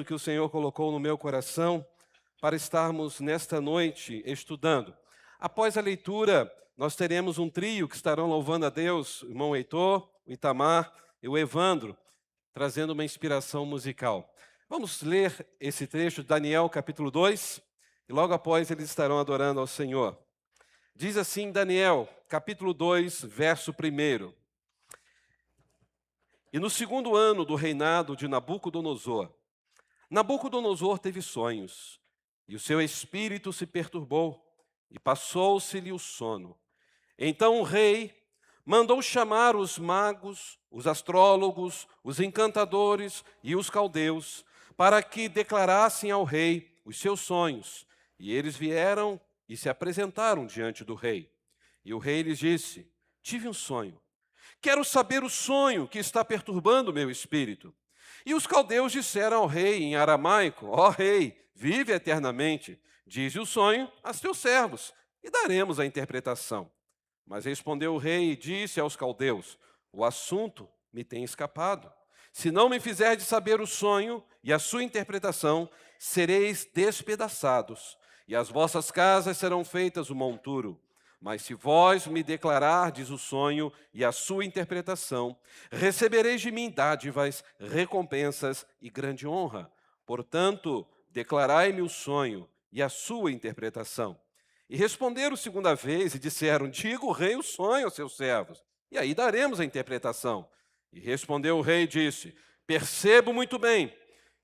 Que o Senhor colocou no meu coração para estarmos nesta noite estudando. Após a leitura, nós teremos um trio que estarão louvando a Deus, o irmão Heitor, o Itamar e o Evandro, trazendo uma inspiração musical. Vamos ler esse trecho de Daniel, capítulo 2, e logo após eles estarão adorando ao Senhor. Diz assim Daniel, capítulo 2, verso 1. E no segundo ano do reinado de Nabucodonosor teve sonhos, e o seu espírito se perturbou, e passou-se-lhe o sono. Então o rei mandou chamar os magos, os astrólogos, os encantadores e os caldeus, para que declarassem ao rei os seus sonhos. E eles vieram e se apresentaram diante do rei. E o rei lhes disse: tive um sonho. Quero saber o sonho que está perturbando o meu espírito. E os caldeus disseram ao rei em aramaico: ó rei, vive eternamente, dize o sonho a teus servos, e daremos a interpretação. Mas respondeu o rei e disse aos caldeus: o assunto me tem escapado. Se não me fizerdes saber o sonho e a sua interpretação, sereis despedaçados, e as vossas casas serão feitas um monturo. Mas se vós me declarardes o sonho e a sua interpretação, recebereis de mim dádivas, recompensas e grande honra. Portanto, declarai-me o sonho e a sua interpretação. E responderam segunda vez e disseram: diga o rei o sonho aos seus servos, e aí daremos a interpretação. E respondeu o rei e disse: percebo muito bem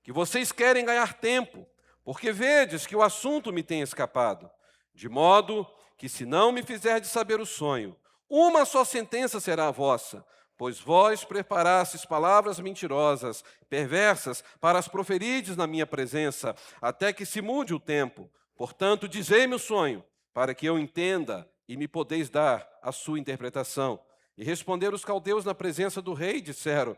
que vocês querem ganhar tempo, porque vedes que o assunto me tem escapado, de modo que se não me fizerdes saber o sonho, uma só sentença será a vossa, pois vós preparastes palavras mentirosas, perversas, para as proferirdes na minha presença, até que se mude o tempo. Portanto, dizei-me o sonho, para que eu entenda, e me podeis dar a sua interpretação. E responderam os caldeus na presença do rei, e disseram: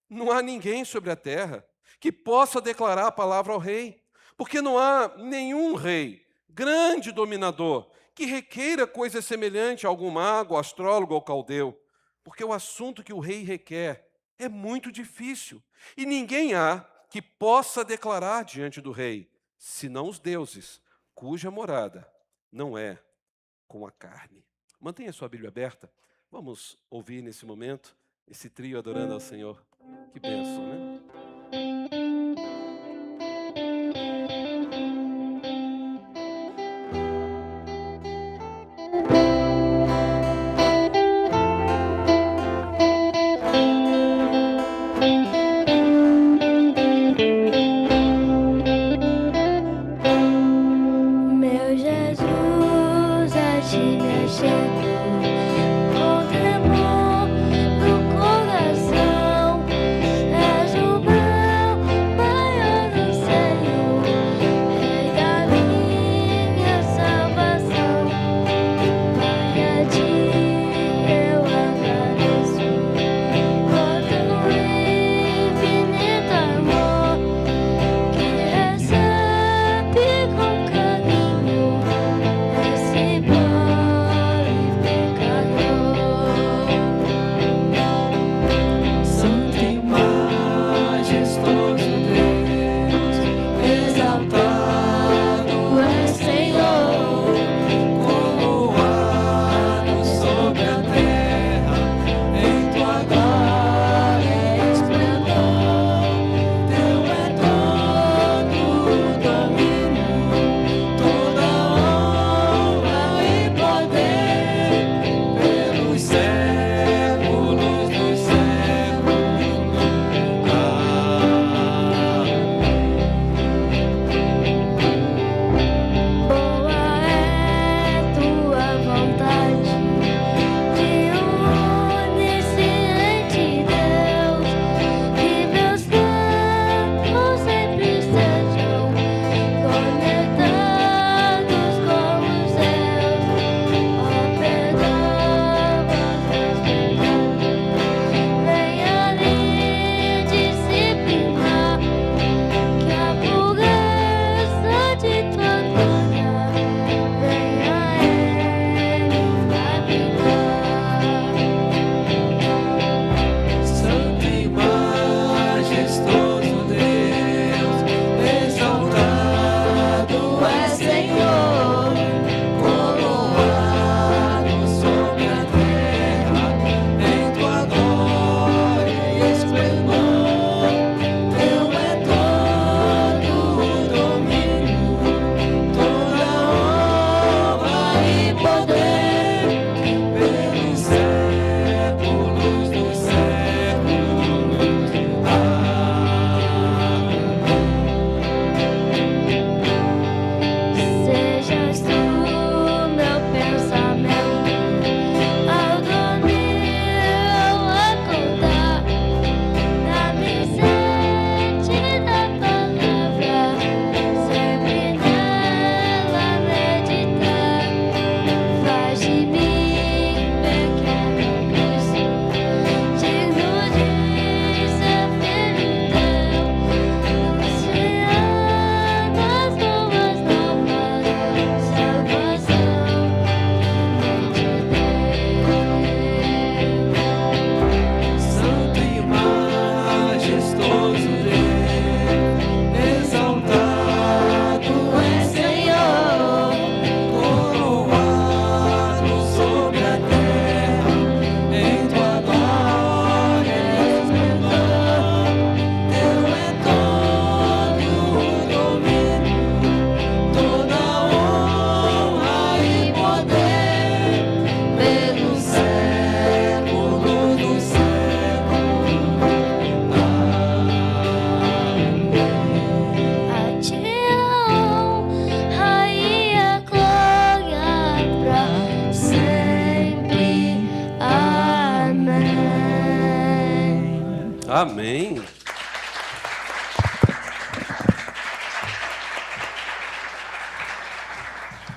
não há ninguém sobre a terra que possa declarar a palavra ao rei, porque não há nenhum rei, grande dominador, que requeira coisa semelhante a algum mago, astrólogo ou caldeu, porque o assunto que o rei requer é muito difícil, e ninguém há que possa declarar diante do rei, senão os deuses, cuja morada não é com a carne. Mantenha sua Bíblia aberta, vamos ouvir nesse momento esse trio adorando ao Senhor. Que bênção, né? Meu Jesus, a ti me chego, com temor no coração, és o meu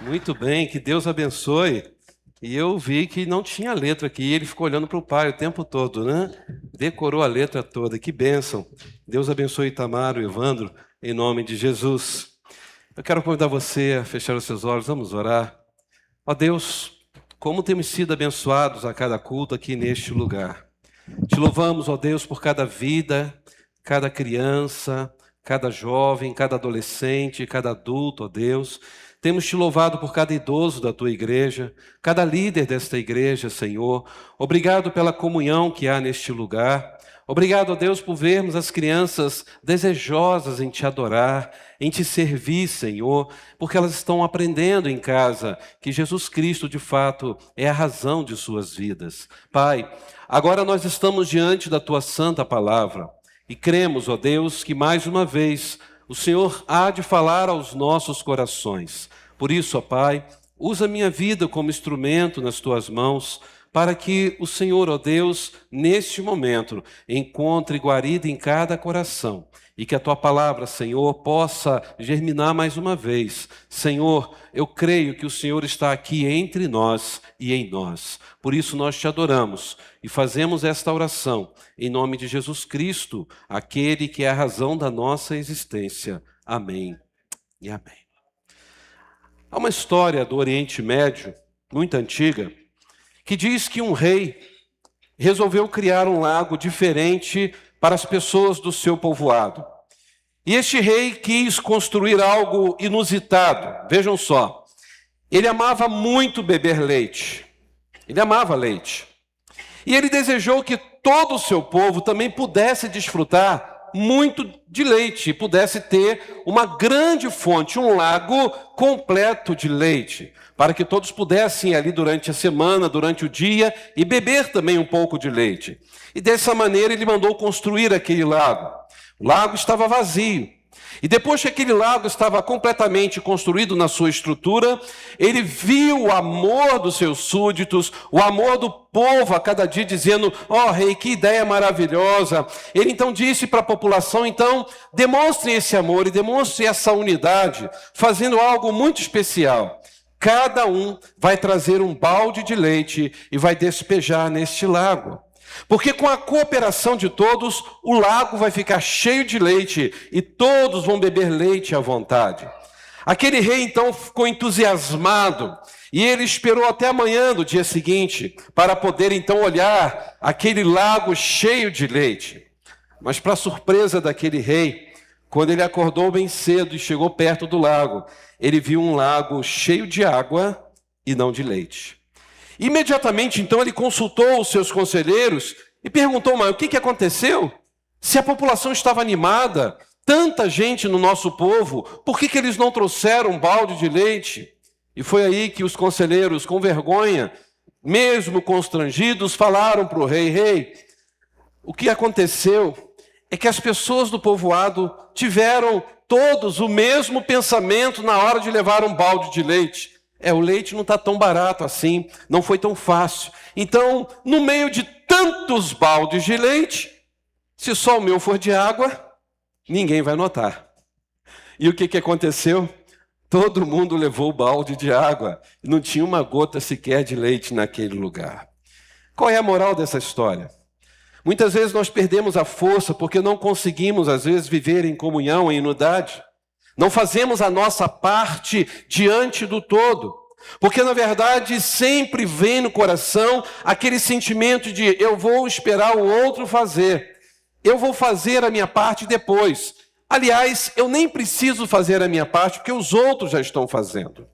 Muito bem, que Deus abençoe. E eu vi que não tinha letra aqui, e ele ficou olhando para o pai o tempo todo, né? Decorou a letra toda, que bênção. Deus abençoe Itamar, o Evandro, em nome de Jesus. Eu quero convidar você a fechar os seus olhos, vamos orar. Ó Deus, como temos sido abençoados a cada culto aqui neste lugar. Te louvamos, ó Deus, por cada vida, cada criança, cada jovem, cada adolescente, cada adulto, ó Deus. Temos te louvado por cada idoso da tua igreja, cada líder desta igreja, Senhor. Obrigado pela comunhão que há neste lugar. Obrigado, ó Deus, por vermos as crianças desejosas em te adorar, em te servir, Senhor, porque elas estão aprendendo em casa que Jesus Cristo, de fato, é a razão de suas vidas. Pai, agora nós estamos diante da tua santa palavra e cremos, ó Deus, que mais uma vez o Senhor há de falar aos nossos corações. Por isso, ó Pai, usa minha vida como instrumento nas tuas mãos, para que o Senhor, ó Deus, neste momento, encontre guarida em cada coração, e que a tua palavra, Senhor, possa germinar mais uma vez. Senhor, eu creio que o Senhor está aqui entre nós e em nós. Por isso nós te adoramos e fazemos esta oração em nome de Jesus Cristo, aquele que é a razão da nossa existência. Amém e amém. Há uma história do Oriente Médio, muito antiga, que diz que um rei resolveu criar um lago diferente para as pessoas do seu povoado. E este rei quis construir algo inusitado. Vejam só, ele amava muito beber leite. Ele amava leite. E ele desejou que todo o seu povo também pudesse desfrutar muito de leite, e pudesse ter uma grande fonte, um lago completo de leite, para que todos pudessem ir ali durante a semana, durante o dia, e beber também um pouco de leite. E dessa maneira ele mandou construir aquele lago. O lago estava vazio. E depois que aquele lago estava completamente construído na sua estrutura, ele viu o amor dos seus súditos, o amor do povo a cada dia, dizendo: ó rei, que ideia maravilhosa. Ele então disse para a população: então, demonstrem esse amor e demonstrem essa unidade, fazendo algo muito especial. Cada um vai trazer um balde de leite e vai despejar neste lago. Porque com a cooperação de todos, o lago vai ficar cheio de leite e todos vão beber leite à vontade. Aquele rei então ficou entusiasmado e ele esperou até amanhã do dia seguinte para poder então olhar aquele lago cheio de leite. Mas para surpresa daquele rei, quando ele acordou bem cedo e chegou perto do lago, ele viu um lago cheio de água e não de leite. Imediatamente, então, ele consultou os seus conselheiros e perguntou: mas o que aconteceu? Se a população estava animada, tanta gente no nosso povo, por que eles não trouxeram um balde de leite? E foi aí que os conselheiros, com vergonha, mesmo constrangidos, falaram para o rei: rei, o que aconteceu é que as pessoas do povoado tiveram todos o mesmo pensamento na hora de levar um balde de leite. O leite não está tão barato assim, não foi tão fácil. Então, no meio de tantos baldes de leite, se só o meu for de água, ninguém vai notar. E o que aconteceu? Todo mundo levou o balde de água, e não tinha uma gota sequer de leite naquele lugar. Qual é a moral dessa história? Muitas vezes nós perdemos a força porque não conseguimos, às vezes, viver em comunhão, em unidade. Não fazemos a nossa parte diante do todo. Porque, na verdade, sempre vem no coração aquele sentimento de: eu vou esperar o outro fazer. Eu vou fazer a minha parte depois. Aliás, eu nem preciso fazer a minha parte porque os outros já estão fazendo.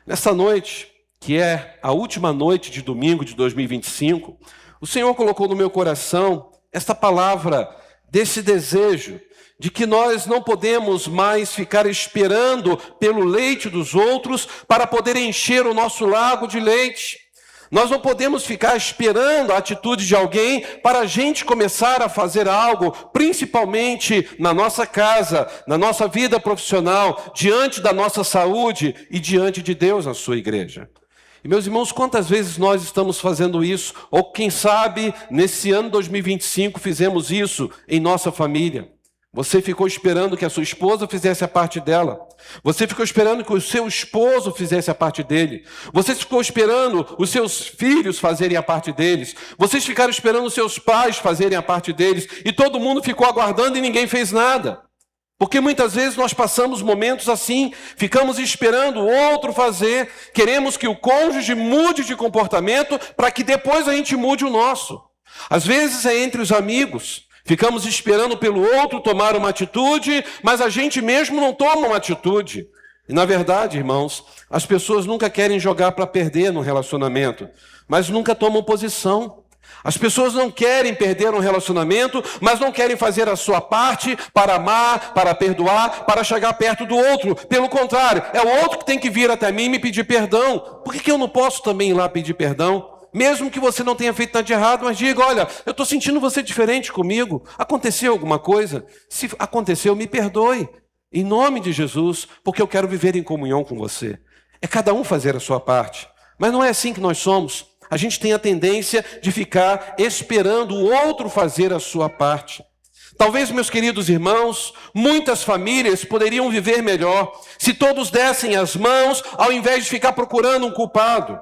Nessa noite, que é a última noite de domingo de 2025, o Senhor colocou no meu coração esta palavra desse desejo de que nós não podemos mais ficar esperando pelo leite dos outros para poder encher o nosso lago de leite. Nós não podemos ficar esperando a atitude de alguém para a gente começar a fazer algo, principalmente na nossa casa, na nossa vida profissional, diante da nossa saúde e diante de Deus na sua igreja. E, meus irmãos, quantas vezes nós estamos fazendo isso? Ou quem sabe, nesse ano 2025, fizemos isso em nossa família. Você ficou esperando que a sua esposa fizesse a parte dela. Você ficou esperando que o seu esposo fizesse a parte dele. Você ficou esperando os seus filhos fazerem a parte deles. Vocês ficaram esperando os seus pais fazerem a parte deles. E todo mundo ficou aguardando e ninguém fez nada. Porque muitas vezes nós passamos momentos assim, ficamos esperando o outro fazer, queremos que o cônjuge mude de comportamento para que depois a gente mude o nosso. Às vezes é entre os amigos. Ficamos esperando pelo outro tomar uma atitude, mas a gente mesmo não toma uma atitude. E na verdade, irmãos, as pessoas nunca querem jogar para perder no relacionamento, mas nunca tomam posição. As pessoas não querem perder um relacionamento, mas não querem fazer a sua parte para amar, para perdoar, para chegar perto do outro. Pelo contrário, é o outro que tem que vir até mim e me pedir perdão. Por que eu não posso também ir lá pedir perdão? Mesmo que você não tenha feito nada de errado, mas diga, olha, eu estou sentindo você diferente comigo. Aconteceu alguma coisa? Se aconteceu, me perdoe. Em nome de Jesus, porque eu quero viver em comunhão com você. É cada um fazer a sua parte. Mas não é assim que nós somos. A gente tem a tendência de ficar esperando o outro fazer a sua parte. Talvez, meus queridos irmãos, muitas famílias poderiam viver melhor se todos dessem as mãos ao invés de ficar procurando um culpado.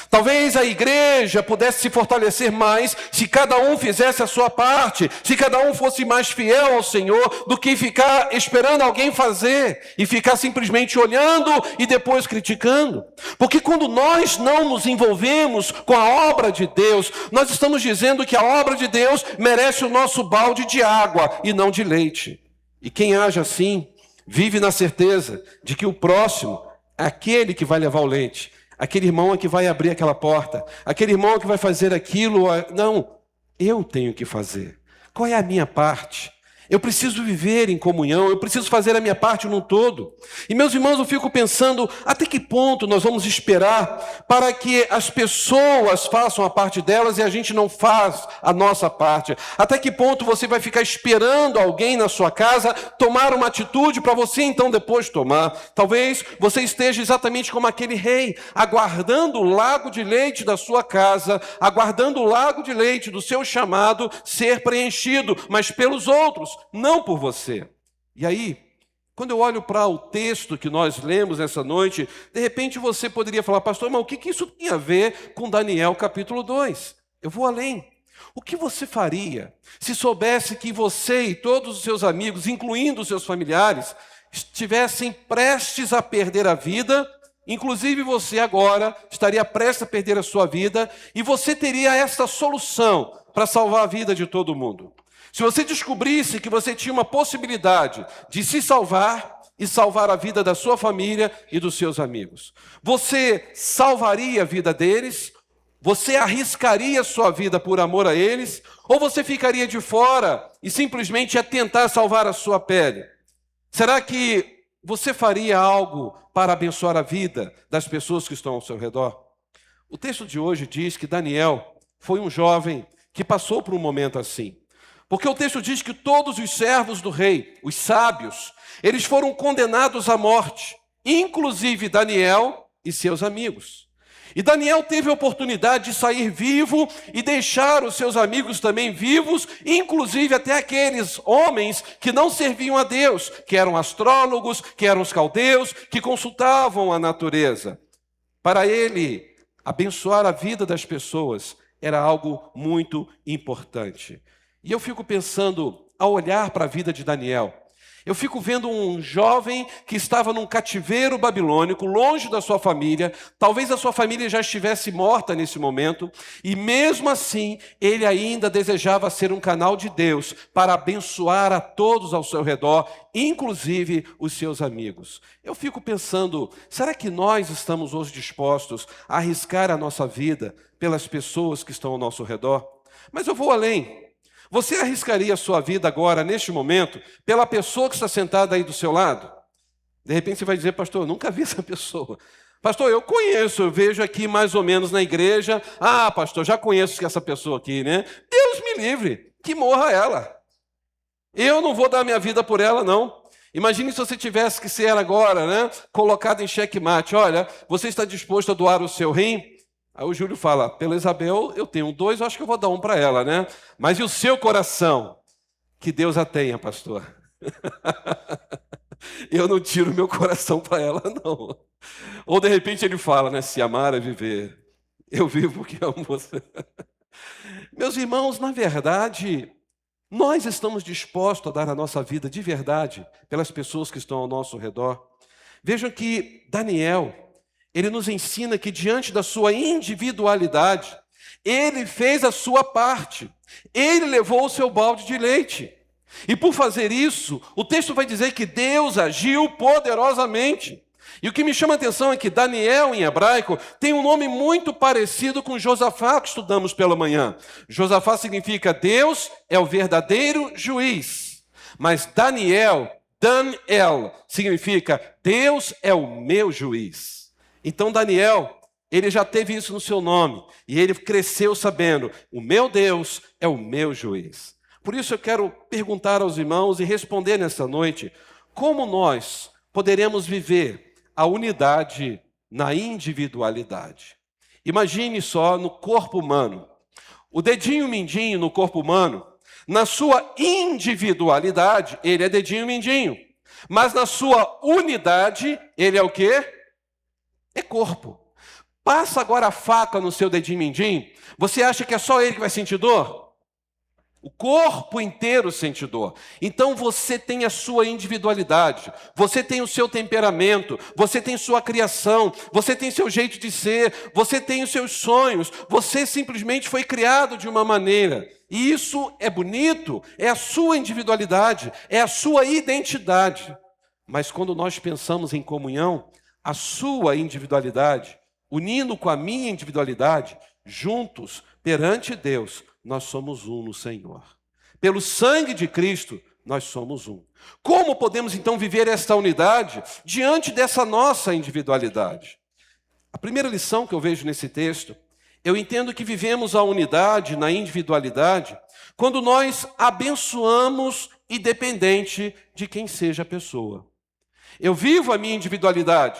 Talvez a igreja pudesse se fortalecer mais se cada um fizesse a sua parte, se cada um fosse mais fiel ao Senhor do que ficar esperando alguém fazer e ficar simplesmente olhando e depois criticando. Porque quando nós não nos envolvemos com a obra de Deus, nós estamos dizendo que a obra de Deus merece o nosso balde de água e não de leite. E quem age assim, vive na certeza de que o próximo é aquele que vai levar o leite. Aquele irmão é que vai abrir aquela porta. Aquele irmão é que vai fazer aquilo. Não, eu tenho que fazer. Qual é a minha parte? Eu preciso viver em comunhão, eu preciso fazer a minha parte num todo. E meus irmãos, eu fico pensando, até que ponto nós vamos esperar para que as pessoas façam a parte delas e a gente não faz a nossa parte? Até que ponto você vai ficar esperando alguém na sua casa tomar uma atitude para você então depois tomar? Talvez você esteja exatamente como aquele rei, aguardando o lago de leite da sua casa, aguardando o lago de leite do seu chamado ser preenchido, mas pelos outros, não por você. E aí, quando eu olho para o texto que nós lemos essa noite, de repente você poderia falar, pastor, mas o que isso tem a ver com Daniel capítulo 2? Eu vou além. O que você faria se soubesse que você e todos os seus amigos, incluindo os seus familiares, estivessem prestes a perder a vida? Inclusive você agora estaria prestes a perder a sua vida e você teria essa solução para salvar a vida de todo mundo. Se você descobrisse que você tinha uma possibilidade de se salvar e salvar a vida da sua família e dos seus amigos, você salvaria a vida deles? Você arriscaria a sua vida por amor a eles? Ou você ficaria de fora e simplesmente ia tentar salvar a sua pele? Será que você faria algo para abençoar a vida das pessoas que estão ao seu redor? O texto de hoje diz que Daniel foi um jovem que passou por um momento assim. Porque o texto diz que todos os servos do rei, os sábios, eles foram condenados à morte, inclusive Daniel e seus amigos. E Daniel teve a oportunidade de sair vivo e deixar os seus amigos também vivos, inclusive até aqueles homens que não serviam a Deus, que eram astrólogos, que eram os caldeus, que consultavam a natureza. Para ele, abençoar a vida das pessoas era algo muito importante. E eu fico pensando, ao olhar para a vida de Daniel, eu fico vendo um jovem que estava num cativeiro babilônico, longe da sua família, talvez a sua família já estivesse morta nesse momento, e mesmo assim, ele ainda desejava ser um canal de Deus para abençoar a todos ao seu redor, inclusive os seus amigos. Eu fico pensando, será que nós estamos hoje dispostos a arriscar a nossa vida pelas pessoas que estão ao nosso redor? Mas eu vou além. Você arriscaria a sua vida agora, neste momento, pela pessoa que está sentada aí do seu lado? De repente você vai dizer, pastor, eu nunca vi essa pessoa. Pastor, eu conheço, eu vejo aqui mais ou menos na igreja. Ah, pastor, já conheço essa pessoa aqui, né? Deus me livre, que morra ela. Eu não vou dar minha vida por ela, não. Imagine se você tivesse que ser agora, né, colocado em xeque-mate. Olha, você está disposto a doar o seu rim? Aí o Júlio fala, pela Isabel eu tenho 2, eu acho que eu vou dar 1 para ela, né? Mas e o seu coração? Que Deus a tenha, pastor. Eu não tiro meu coração para ela, não. Ou de repente ele fala, né? Se amar é viver. Eu vivo porque amo você. Meus irmãos, na verdade, nós estamos dispostos a dar a nossa vida de verdade pelas pessoas que estão ao nosso redor. Vejam que Daniel, ele nos ensina que diante da sua individualidade, ele fez a sua parte. Ele levou o seu balde de leite. E por fazer isso, o texto vai dizer que Deus agiu poderosamente. E o que me chama a atenção é que Daniel, em hebraico, tem um nome muito parecido com Josafá, que estudamos pela manhã. Josafá significa Deus é o verdadeiro juiz. Mas Daniel, significa Deus é o meu juiz. Então Daniel, ele já teve isso no seu nome. E ele cresceu sabendo, o meu Deus é o meu juiz. Por isso eu quero perguntar aos irmãos e responder nessa noite, como nós poderemos viver a unidade na individualidade? Imagine só no corpo humano. O dedinho mindinho no corpo humano, na sua individualidade, ele é dedinho mindinho. Mas na sua unidade, ele é o quê? É corpo. Passa agora a faca no seu dedinho mindinho, você acha que é só ele que vai sentir dor? O corpo inteiro sente dor. Então você tem a sua individualidade, você tem o seu temperamento, você tem sua criação, você tem seu jeito de ser, você tem os seus sonhos, você simplesmente foi criado de uma maneira. E isso é bonito, é a sua individualidade, é a sua identidade. Mas quando nós pensamos em comunhão, a sua individualidade, unindo com a minha individualidade, juntos, perante Deus, nós somos um no Senhor. Pelo sangue de Cristo, nós somos um. Como podemos então viver esta unidade diante dessa nossa individualidade? A primeira lição que eu vejo nesse texto, eu entendo que vivemos a unidade na individualidade quando nós abençoamos independente de quem seja a pessoa. Eu vivo a minha individualidade,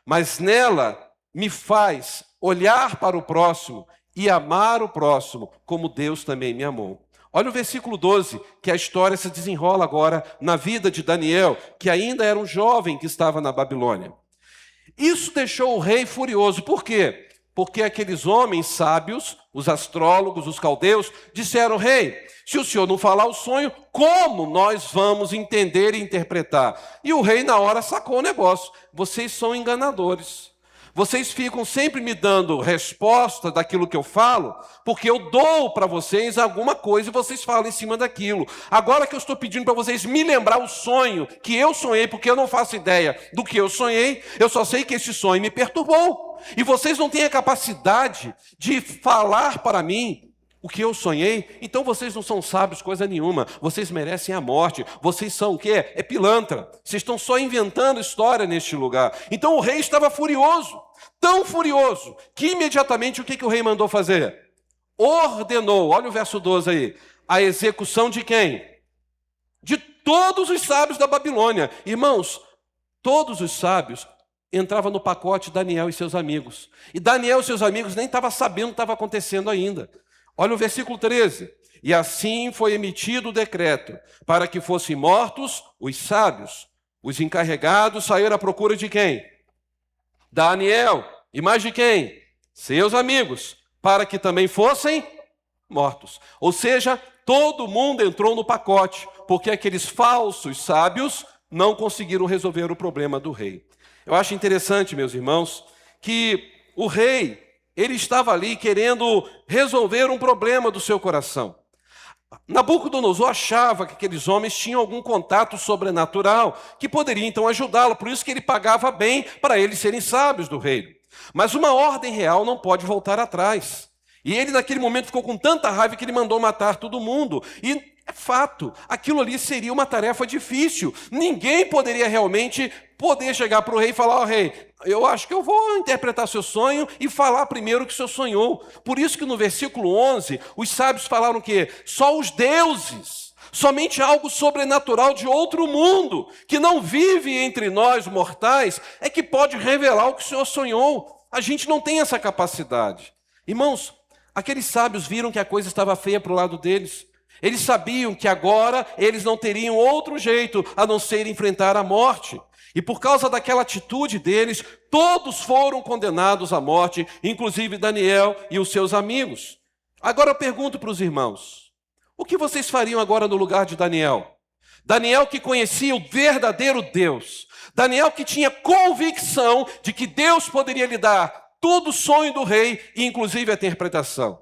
mas nela me faz olhar para o próximo e amar o próximo como Deus também me amou. Olha o versículo 12, que a história se desenrola agora na vida de Daniel, que ainda era um jovem que estava na Babilônia. Isso deixou o rei furioso. Por quê? Porque aqueles homens sábios, os astrólogos, os caldeus, disseram, rei, se o senhor não falar o sonho, como nós vamos entender e interpretar? E o rei na hora sacou o negócio. Vocês são enganadores. Vocês ficam sempre me dando resposta daquilo que eu falo, porque eu dou para vocês alguma coisa e vocês falam em cima daquilo. Agora que eu estou pedindo para vocês me lembrar o sonho que eu sonhei, porque eu não faço ideia do que eu sonhei, eu só sei que esse sonho me perturbou. E vocês não têm a capacidade de falar para mim o que eu sonhei, então vocês não são sábios coisa nenhuma, vocês merecem a morte, vocês são o quê? É pilantra, vocês estão só inventando história neste lugar. Então o rei estava furioso, tão furioso, que imediatamente o que o rei mandou fazer? Ordenou, olha o verso 12 aí, a execução de quem? De todos os sábios da Babilônia. Irmãos, todos os sábios entravam no pacote Daniel e seus amigos. E Daniel e seus amigos nem estavam sabendo o que estava acontecendo ainda. Olha o versículo 13. E assim foi emitido o decreto, para que fossem mortos os sábios. Os encarregados saíram à procura de quem? Daniel. E mais de quem? Seus amigos, para que também fossem mortos. Ou seja, todo mundo entrou no pacote, porque aqueles falsos sábios não conseguiram resolver o problema do rei. Eu acho interessante, meus irmãos, que o rei, ele estava ali querendo resolver um problema do seu coração. Nabucodonosor achava que aqueles homens tinham algum contato sobrenatural que poderia então ajudá-lo, por isso que ele pagava bem para eles serem sábios do reino. Mas uma ordem real não pode voltar atrás. E ele naquele momento ficou com tanta raiva que ele mandou matar todo mundo. E é fato, aquilo ali seria uma tarefa difícil. Ninguém poderia realmente chegar para o rei e falar, rei, eu acho que eu vou interpretar seu sonho e falar primeiro o que o senhor sonhou. Por isso que no versículo 11, os sábios falaram que só os deuses, somente algo sobrenatural de outro mundo, que não vive entre nós mortais, é que pode revelar o que o senhor sonhou. A gente não tem essa capacidade. Irmãos, aqueles sábios viram que a coisa estava feia para o lado deles. Eles sabiam que agora eles não teriam outro jeito a não ser enfrentar a morte. E por causa daquela atitude deles, todos foram condenados à morte, inclusive Daniel e os seus amigos. Agora eu pergunto para os irmãos, o que vocês fariam agora no lugar de Daniel? Daniel que conhecia o verdadeiro Deus. Daniel que tinha convicção de que Deus poderia lhe dar todo o sonho do rei, inclusive a interpretação.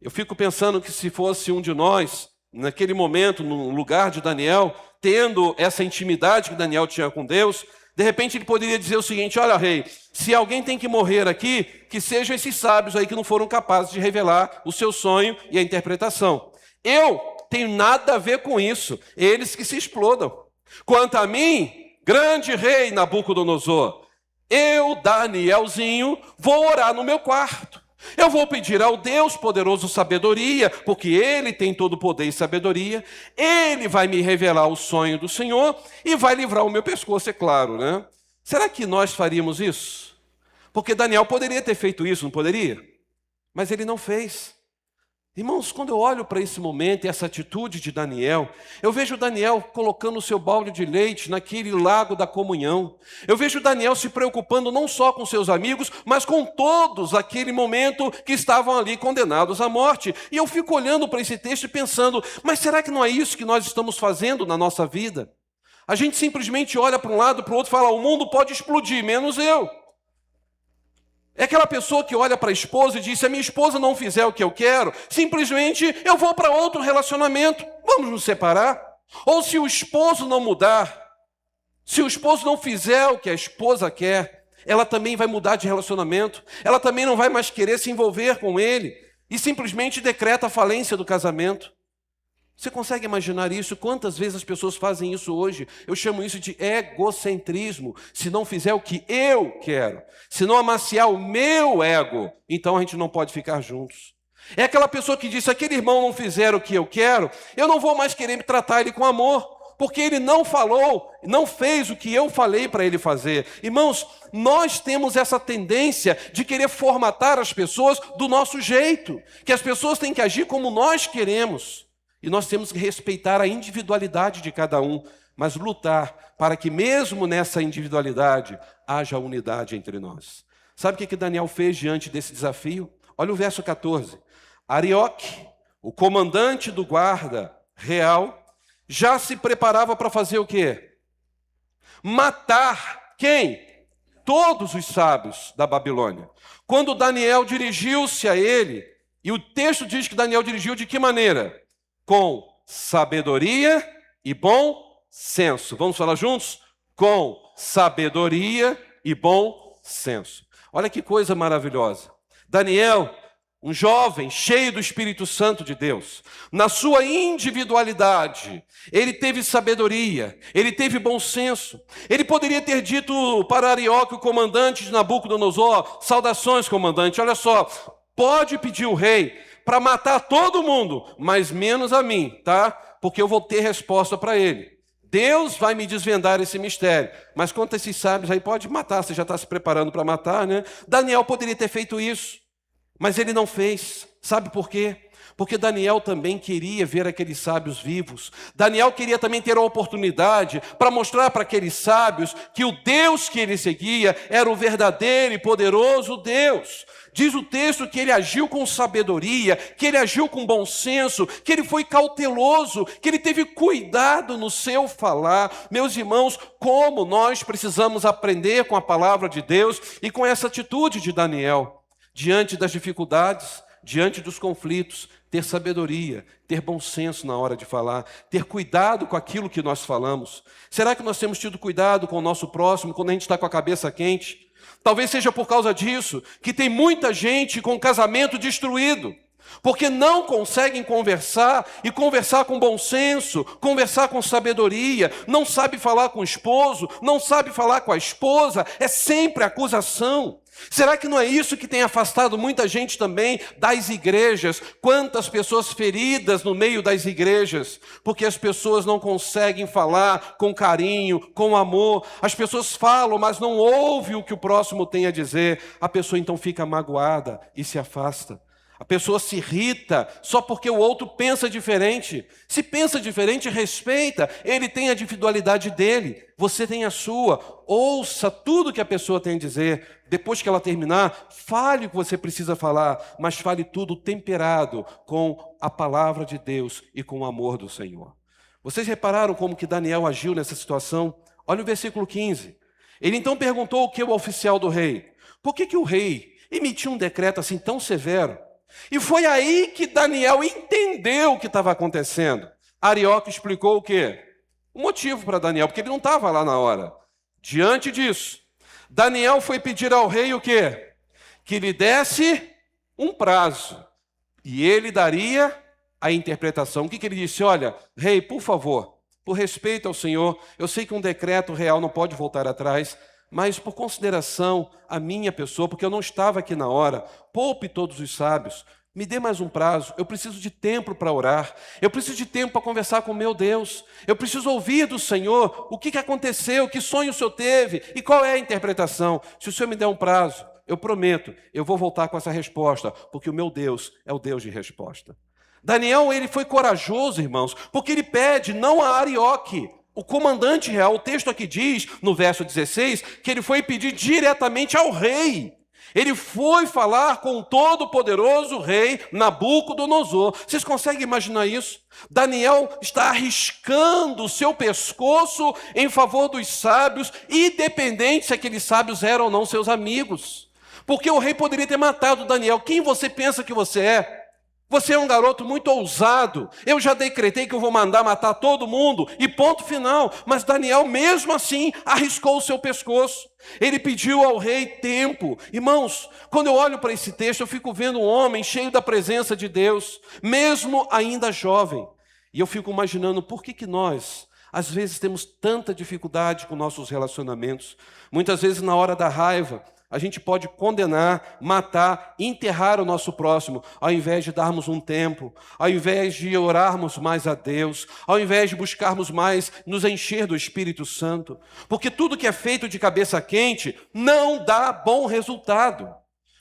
Eu fico pensando que se fosse um de nós, naquele momento, no lugar de Daniel, tendo essa intimidade que Daniel tinha com Deus, de repente ele poderia dizer o seguinte: olha, rei, se alguém tem que morrer aqui, que sejam esses sábios aí que não foram capazes de revelar o seu sonho e a interpretação. Eu tenho nada a ver com isso, eles que se explodam. Quanto a mim, grande rei Nabucodonosor, eu, Danielzinho, vou orar no meu quarto. Eu vou pedir ao Deus poderoso sabedoria, porque Ele tem todo o poder e sabedoria. Ele vai me revelar o sonho do Senhor e vai livrar o meu pescoço, é claro, né? Será que nós faríamos isso? Porque Daniel poderia ter feito isso, não poderia? Mas ele não fez. Irmãos, quando eu olho para esse momento e essa atitude de Daniel, eu vejo Daniel colocando o seu balde de leite naquele lago da comunhão. Eu vejo Daniel se preocupando não só com seus amigos, mas com todos aquele momento que estavam ali condenados à morte. E eu fico olhando para esse texto e pensando, mas será que não é isso que nós estamos fazendo na nossa vida? A gente simplesmente olha para um lado, para o outro e fala, o mundo pode explodir, menos eu. É aquela pessoa que olha para a esposa e diz, se a minha esposa não fizer o que eu quero, simplesmente eu vou para outro relacionamento, vamos nos separar. Ou se o esposo não mudar, se o esposo não fizer o que a esposa quer, ela também vai mudar de relacionamento, ela também não vai mais querer se envolver com ele, e simplesmente decreta a falência do casamento. Você consegue imaginar isso? Quantas vezes as pessoas fazem isso hoje? Eu chamo isso de egocentrismo. Se não fizer o que eu quero, se não amaciar o meu ego, então a gente não pode ficar juntos. É aquela pessoa que diz, se aquele irmão não fizer o que eu quero, eu não vou mais querer tratar ele com amor, porque ele não falou, não fez o que eu falei para ele fazer. Irmãos, nós temos essa tendência de querer formatar as pessoas do nosso jeito, que as pessoas têm que agir como nós queremos. E nós temos que respeitar a individualidade de cada um, mas lutar para que mesmo nessa individualidade haja unidade entre nós. Sabe o que Daniel fez diante desse desafio? Olha o verso 14. Arioque, o comandante do guarda real, já se preparava para fazer o quê? Matar quem? Todos os sábios da Babilônia. Quando Daniel dirigiu-se a ele, e o texto diz que Daniel dirigiu de que maneira? Com sabedoria e bom senso. Vamos falar juntos? Com sabedoria e bom senso. Olha que coisa maravilhosa. Daniel, um jovem cheio do Espírito Santo de Deus, na sua individualidade, ele teve sabedoria, ele teve bom senso. Ele poderia ter dito para Arioque, o comandante de Nabucodonosor, saudações, comandante, olha só, pode pedir o rei para matar todo mundo, mas menos a mim, tá? Porque eu vou ter resposta para ele. Deus vai me desvendar esse mistério. Mas quanto a esses sábios aí, pode matar, você já está se preparando para matar, né? Daniel poderia ter feito isso, mas ele não fez. Sabe por quê? Porque Daniel também queria ver aqueles sábios vivos. Daniel queria também ter a oportunidade para mostrar para aqueles sábios que o Deus que ele seguia era o verdadeiro e poderoso Deus. Diz o texto que ele agiu com sabedoria, que ele agiu com bom senso, que ele foi cauteloso, que ele teve cuidado no seu falar. Meus irmãos, como nós precisamos aprender com a palavra de Deus e com essa atitude de Daniel, diante das dificuldades, diante dos conflitos, ter sabedoria, ter bom senso na hora de falar, ter cuidado com aquilo que nós falamos. Será que nós temos tido cuidado com o nosso próximo quando a gente está com a cabeça quente? Talvez seja por causa disso que tem muita gente com casamento destruído, porque não conseguem conversar e conversar com bom senso, conversar com sabedoria, não sabe falar com o esposo, não sabe falar com a esposa, é sempre acusação. Será que não é isso que tem afastado muita gente também das igrejas? Quantas pessoas feridas no meio das igrejas, porque as pessoas não conseguem falar com carinho, com amor. As pessoas falam, mas não ouvem o que o próximo tem a dizer. A pessoa então fica magoada e se afasta. A pessoa se irrita só porque o outro pensa diferente. Se pensa diferente, respeita. Ele tem a individualidade dele, você tem a sua. Ouça tudo que a pessoa tem a dizer. Depois que ela terminar, fale o que você precisa falar, mas fale tudo temperado com a palavra de Deus e com o amor do Senhor. Vocês repararam como que Daniel agiu nessa situação? Olha o versículo 15. Ele então perguntou o que ao oficial do rei? Por que o rei emitiu um decreto assim tão severo? E foi aí que Daniel entendeu o que estava acontecendo. Arioque explicou o quê? O motivo para Daniel, porque ele não estava lá na hora. Diante disso, Daniel foi pedir ao rei o quê? Que lhe desse um prazo. E ele daria a interpretação. O que ele disse? Olha, rei, por favor, por respeito ao Senhor, eu sei que um decreto real não pode voltar atrás, mas por consideração à minha pessoa, porque eu não estava aqui na hora, poupe todos os sábios, me dê mais um prazo, eu preciso de tempo para orar, eu preciso de tempo para conversar com meu Deus, eu preciso ouvir do Senhor o que aconteceu, que sonho o Senhor teve e qual é a interpretação. Se o Senhor me der um prazo, eu prometo, eu vou voltar com essa resposta, porque o meu Deus é o Deus de resposta. Daniel, ele foi corajoso, irmãos, porque ele pede não a Arioque, o comandante real. O texto aqui diz, no verso 16, que ele foi pedir diretamente ao rei. Ele foi falar com o todo-poderoso rei Nabucodonosor. Vocês conseguem imaginar isso? Daniel está arriscando o seu pescoço em favor dos sábios, independente se aqueles sábios eram ou não seus amigos. Porque o rei poderia ter matado Daniel. Quem você pensa que você é? Você é um garoto muito ousado. Eu já decretei que eu vou mandar matar todo mundo e ponto final. Mas Daniel, mesmo assim, arriscou o seu pescoço. Ele pediu ao rei tempo. Irmãos, quando eu olho para esse texto, eu fico vendo um homem cheio da presença de Deus, mesmo ainda jovem. E eu fico imaginando por que nós, às vezes, temos tanta dificuldade com nossos relacionamentos. Muitas vezes, na hora da raiva, a gente pode condenar, matar, enterrar o nosso próximo, ao invés de darmos um tempo, ao invés de orarmos mais a Deus, ao invés de buscarmos mais nos encher do Espírito Santo. Porque tudo que é feito de cabeça quente não dá bom resultado.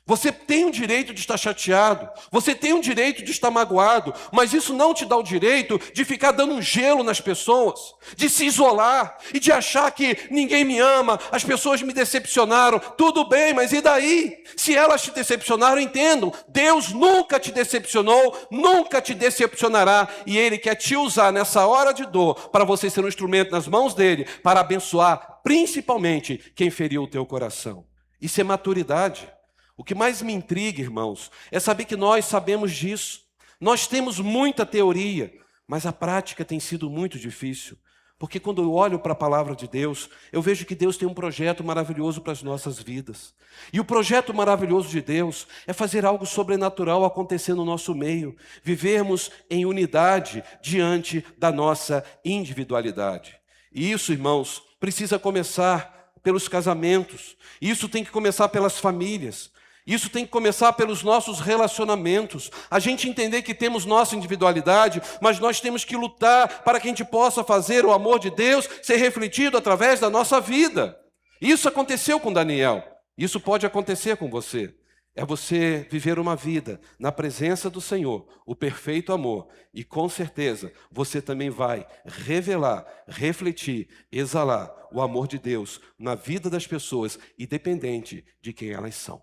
Você tem o direito de estar chateado, você tem o direito de estar magoado, mas isso não te dá o direito de ficar dando um gelo nas pessoas, de se isolar e de achar que ninguém me ama, as pessoas me decepcionaram. Tudo bem, mas e daí? Se elas te decepcionaram, entendam, Deus nunca te decepcionou, nunca te decepcionará, e Ele quer te usar nessa hora de dor para você ser um instrumento nas mãos dEle, para abençoar principalmente quem feriu o teu coração. Isso é maturidade. O que mais me intriga, irmãos, é saber que nós sabemos disso. Nós temos muita teoria, mas a prática tem sido muito difícil. Porque quando eu olho para a palavra de Deus, eu vejo que Deus tem um projeto maravilhoso para as nossas vidas. E o projeto maravilhoso de Deus é fazer algo sobrenatural acontecer no nosso meio. Vivermos em unidade diante da nossa individualidade. E isso, irmãos, precisa começar pelos casamentos. Isso tem que começar pelas famílias. Isso tem que começar pelos nossos relacionamentos. A gente entender que temos nossa individualidade, mas nós temos que lutar para que a gente possa fazer o amor de Deus ser refletido através da nossa vida. Isso aconteceu com Daniel. Isso pode acontecer com você. É você viver uma vida na presença do Senhor, o perfeito amor. E com certeza você também vai revelar, refletir, exalar o amor de Deus na vida das pessoas, independente de quem elas são.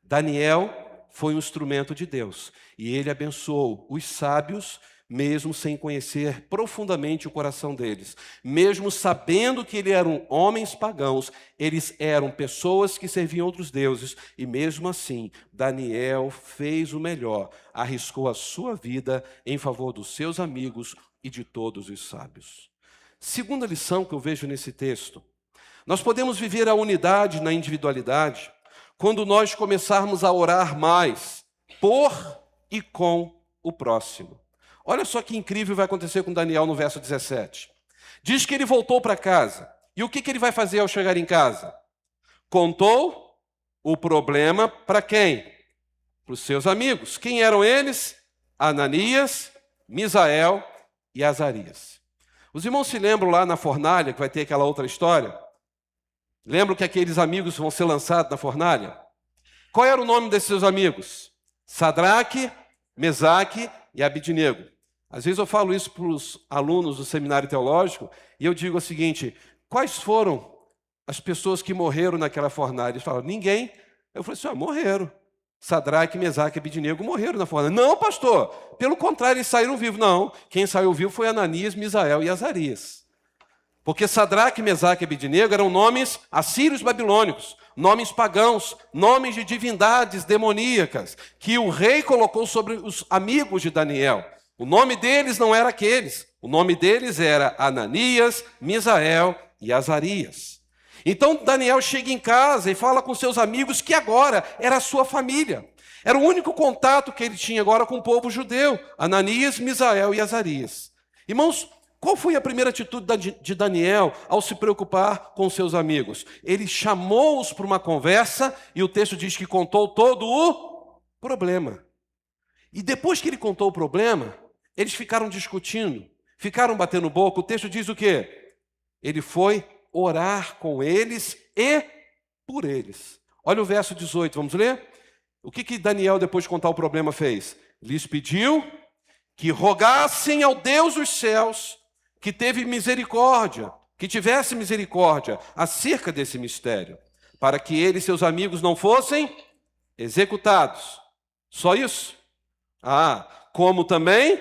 Daniel foi um instrumento de Deus e ele abençoou os sábios, mesmo sem conhecer profundamente o coração deles. Mesmo sabendo que eles eram homens pagãos, eles eram pessoas que serviam outros deuses. E mesmo assim, Daniel fez o melhor, arriscou a sua vida em favor dos seus amigos e de todos os sábios. Segunda lição que eu vejo nesse texto: nós podemos viver a unidade na individualidade quando nós começarmos a orar mais por e com o próximo. Olha só que incrível vai acontecer com Daniel no verso 17. Diz que ele voltou para casa. E o que ele vai fazer ao chegar em casa? Contou o problema para quem? Para os seus amigos. Quem eram eles? Ananias, Misael e Azarias. Os irmãos se lembram lá na fornalha, que vai ter aquela outra história? Lembram que aqueles amigos vão ser lançados na fornalha? Qual era o nome desses seus amigos? Sadraque, Mesaque e Abidnego. Às vezes eu falo isso para os alunos do seminário teológico e eu digo o seguinte: quais foram as pessoas que morreram naquela fornalha? Eles falam: ninguém. Eu falei assim: morreram. Sadraque, Mesaque e Abidnego morreram na fornalha. Não, pastor, pelo contrário, eles saíram vivos. Não, quem saiu vivo foi Ananias, Misael e Azarias. Porque Sadraque, Mesaque e Abidnego eram nomes assírios babilônicos, nomes pagãos, nomes de divindades demoníacas, que o rei colocou sobre os amigos de Daniel. O nome deles não era aqueles, o nome deles era Ananias, Misael e Azarias. Então Daniel chega em casa e fala com seus amigos que agora era a sua família. Era o único contato que ele tinha agora com o povo judeu, Ananias, Misael e Azarias. Irmãos, qual foi a primeira atitude de Daniel ao se preocupar com seus amigos? Ele chamou-os para uma conversa e o texto diz que contou todo o problema. E depois que ele contou o problema, eles ficaram discutindo, ficaram batendo boca. O texto diz o quê? Ele foi orar com eles e por eles. Olha o verso 18, vamos ler? O que Daniel, depois de contar o problema, fez? Lhes pediu que rogassem ao Deus dos céus, que teve misericórdia, que tivesse misericórdia acerca desse mistério, para que ele e seus amigos não fossem executados. Só isso? Como também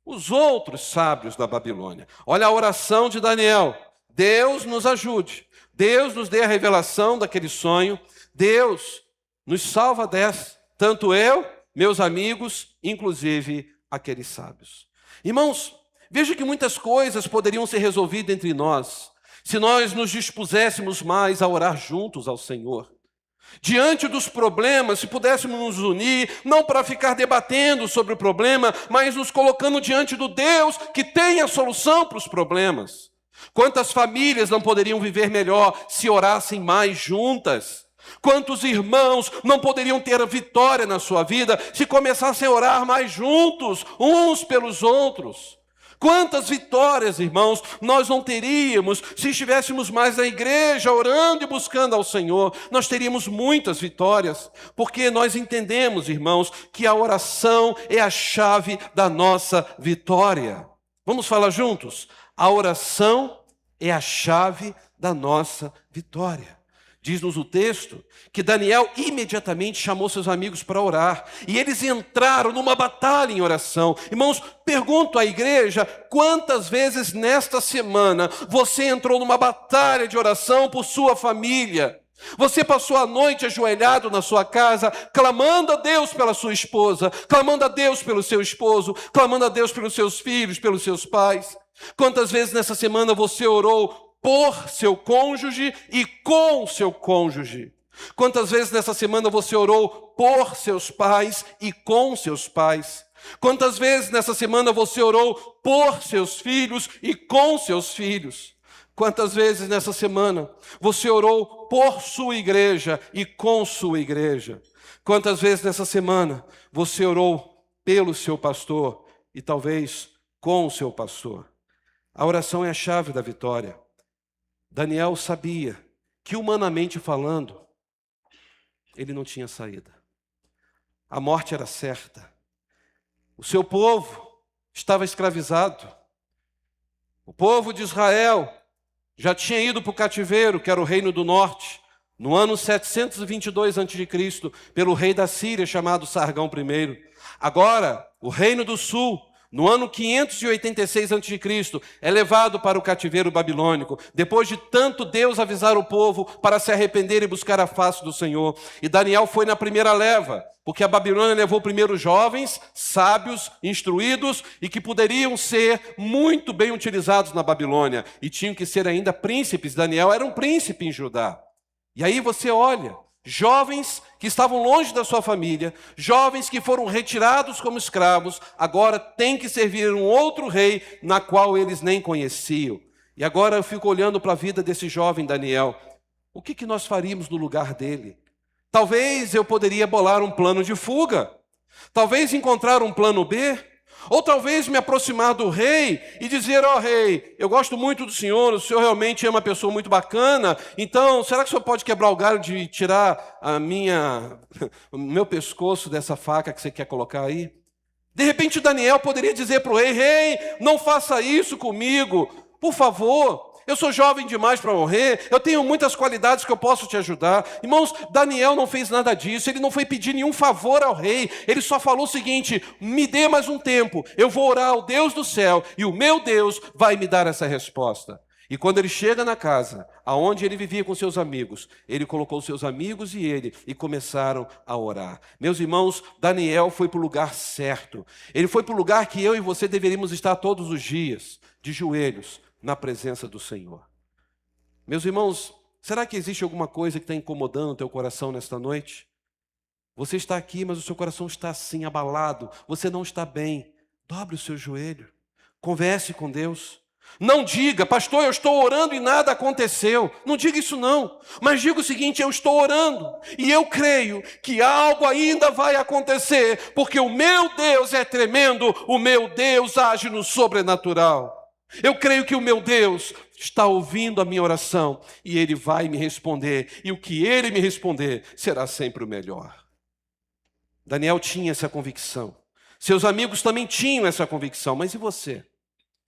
os outros sábios da Babilônia. Olha a oração de Daniel. Deus nos ajude. Deus nos dê a revelação daquele sonho. Deus nos salva dessa. Tanto eu, meus amigos, inclusive aqueles sábios. Irmãos, veja que muitas coisas poderiam ser resolvidas entre nós, se nós nos dispuséssemos mais a orar juntos ao Senhor. Diante dos problemas, se pudéssemos nos unir, não para ficar debatendo sobre o problema, mas nos colocando diante do Deus que tem a solução para os problemas. Quantas famílias não poderiam viver melhor se orassem mais juntas? Quantos irmãos não poderiam ter a vitória na sua vida se começassem a orar mais juntos, uns pelos outros? Quantas vitórias, irmãos, nós não teríamos se estivéssemos mais na igreja, orando e buscando ao Senhor? Nós teríamos muitas vitórias, porque nós entendemos, irmãos, que a oração é a chave da nossa vitória. Vamos falar juntos? A oração é a chave da nossa vitória. Diz-nos o texto que Daniel imediatamente chamou seus amigos para orar. E eles entraram numa batalha em oração. Irmãos, pergunto à igreja, quantas vezes nesta semana você entrou numa batalha de oração por sua família? Você passou a noite ajoelhado na sua casa, clamando a Deus pela sua esposa, clamando a Deus pelo seu esposo, clamando a Deus pelos seus filhos, pelos seus pais. Quantas vezes nessa semana você orou por seu cônjuge e com seu cônjuge? Quantas vezes nessa semana você orou por seus pais e com seus pais? Quantas vezes nessa semana você orou por seus filhos e com seus filhos? Quantas vezes nessa semana você orou por sua igreja e com sua igreja? Quantas vezes nessa semana você orou pelo seu pastor e talvez com o seu pastor? A oração é a chave da vitória. Daniel sabia que, humanamente falando, ele não tinha saída. A morte era certa. O seu povo estava escravizado. O povo de Israel já tinha ido para o cativeiro, que era o reino do norte, no ano 722 a.C., pelo rei da Síria, chamado Sargão I. Agora, o reino do sul, no ano 586 a.C., é levado para o cativeiro babilônico, depois de tanto Deus avisar o povo para se arrepender e buscar a face do Senhor. E Daniel foi na primeira leva, porque a Babilônia levou primeiro jovens, sábios, instruídos e que poderiam ser muito bem utilizados na Babilônia. E tinham que ser ainda príncipes. Daniel era um príncipe em Judá. E aí você olha, jovens que estavam longe da sua família, jovens que foram retirados como escravos, agora têm que servir um outro rei na qual eles nem conheciam. E agora eu fico olhando para a vida desse jovem Daniel. O que nós faríamos no lugar dele? Talvez eu poderia bolar um plano de fuga. Talvez encontrar um plano B. Ou talvez me aproximar do rei e dizer, ó rei, eu gosto muito do senhor realmente é uma pessoa muito bacana, então será que o senhor pode quebrar o galho de tirar o meu pescoço dessa faca que você quer colocar aí? De repente Daniel poderia dizer para o rei, rei, não faça isso comigo, por favor. Eu sou jovem demais para morrer, eu tenho muitas qualidades que eu posso te ajudar. Irmãos, Daniel não fez nada disso, ele não foi pedir nenhum favor ao rei, ele só falou o seguinte, me dê mais um tempo, eu vou orar ao Deus do céu e o meu Deus vai me dar essa resposta. E quando ele chega na casa, aonde ele vivia com seus amigos, ele colocou seus amigos e ele e começaram a orar. Meus irmãos, Daniel foi para o lugar certo, ele foi para o lugar que eu e você deveríamos estar todos os dias, de joelhos, na presença do Senhor. Meus irmãos, será que existe alguma coisa que está incomodando o teu coração nesta noite? Você está aqui, mas o seu coração está assim, abalado, você não está bem. Dobre o seu joelho, converse com Deus. Não diga, pastor, eu estou orando e nada aconteceu. Não diga isso não, mas diga o seguinte, eu estou orando e eu creio que algo ainda vai acontecer, porque o meu Deus é tremendo, o meu Deus age no sobrenatural. Eu creio que o meu Deus está ouvindo a minha oração e Ele vai me responder. E o que Ele me responder será sempre o melhor. Daniel tinha essa convicção. Seus amigos também tinham essa convicção. Mas e você?